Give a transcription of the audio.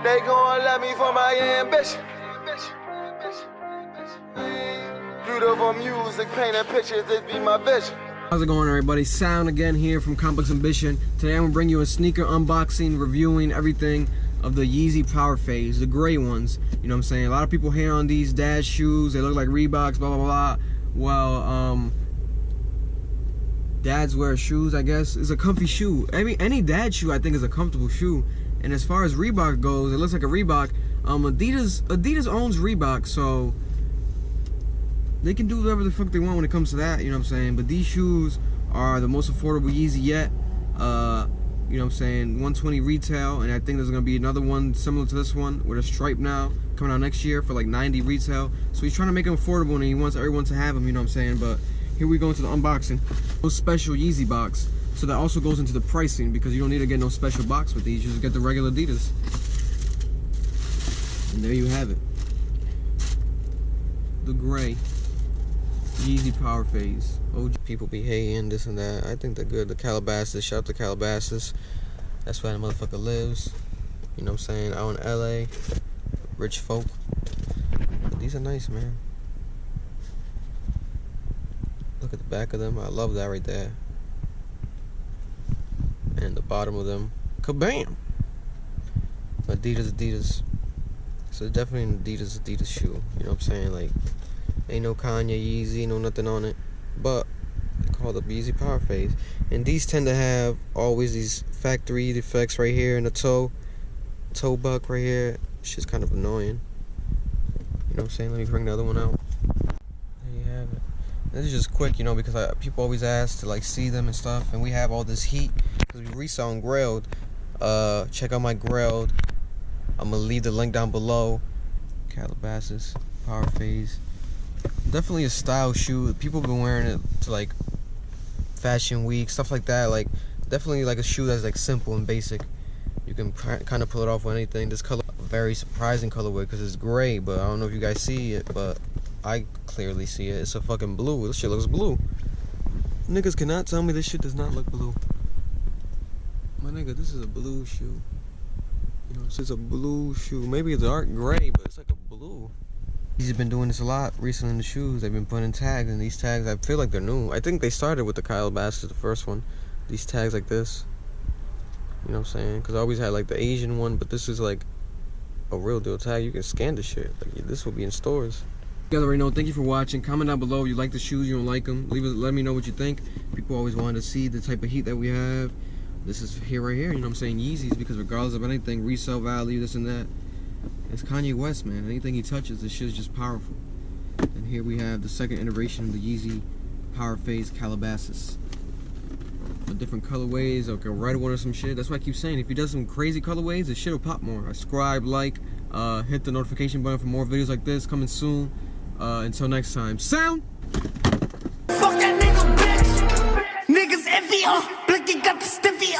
They gon' love me for my ambition. Beautiful music, painting pictures, this be my vision. How's it going, everybody? Sound again here from Complex Ambition. Today I'm gonna bring you a sneaker unboxing, reviewing everything of the Yeezy Powerphase, the gray ones. You know what I'm saying? A lot of people hate on these dad shoes. They look like Reeboks, blah, blah, blah. Well, dads wear shoes, I guess. It's a comfy shoe. Any dad shoe, I think, is a comfortable shoe. And as far as Reebok goes, it looks like a Reebok. Adidas owns Reebok, so they can do whatever the fuck they want when it comes to that, you know what I'm saying? But these shoes are the most affordable Yeezy yet. You know what I'm saying? $120 retail, and I think there's gonna be another one similar to this one with a stripe now coming out next year for like $90 retail. So he's trying to make them affordable, and he wants everyone to have them, you know what I'm saying? But here we go into the unboxing. No special Yeezy box. So that also goes into the pricing, because you don't need to get no special box with these. You just get the regular Adidas. And there you have it. The gray Yeezy Powerphase. OG. People be hating this and that. I think they're good. The Calabasas. Shout out to Calabasas. That's where the motherfucker lives. You know what I'm saying? Out in LA. Rich folk. But these are nice, man. Look at the back of them. I love that right there. And the bottom of them. Kabam! Adidas. So definitely an Adidas shoe. You know what I'm saying? Like, ain't no Kanye, Yeezy, no nothing on it. But they call the Yeezy Powerphase. And these tend to have always these factory defects right here in the toe buck right here. It's just kind of annoying. You know what I'm saying? Let me bring the other one out. There you have it. This is just quick, you know, because people always ask to like see them and stuff, and we have all this heat because we resell and grailed. Check out my grailed. I'm gonna leave the link down below. Calabasas Powerphase. Definitely a style shoe. People have been wearing it to like fashion week, stuff like that. Like, definitely like a shoe that's like simple and basic. You can kind of pull it off with anything. This color, very surprising colorway because it's gray, but I don't know if you guys see it, but I clearly see it. It's a fucking blue. This shit looks blue. Niggas cannot tell me this shit does not look blue. My nigga, this is a blue shoe. You know, this is a blue shoe. Maybe it's dark gray, but it's like a blue. He's been doing this a lot recently in the shoes. They've been putting tags, and these tags, I feel like they're new. I think they started with the Calabasas, the first one. These tags like this. You know what I'm saying? Because I always had like the Asian one, but this is like a real deal tag. You can scan the shit. Like, this will be in stores. You guys already know. Thank you for watching. Comment down below if you like the shoes, you don't like them. Let me know what you think. People always wanted to see the type of heat that we have. This is right here, you know what I'm saying? Yeezys, because regardless of anything, resale value, this and that. It's Kanye West, man. Anything he touches, this shit is just powerful. And here we have the second iteration of the Yeezy Powerphase Calabasas. With different colorways, like a red one or some shit. That's why I keep saying, if he does some crazy colorways, the shit will pop more. Subscribe, like, hit the notification button for more videos like this coming soon. Until next time, sound! Fuck that nigga, bitch! Niggas envy, Blicky got the stiffy,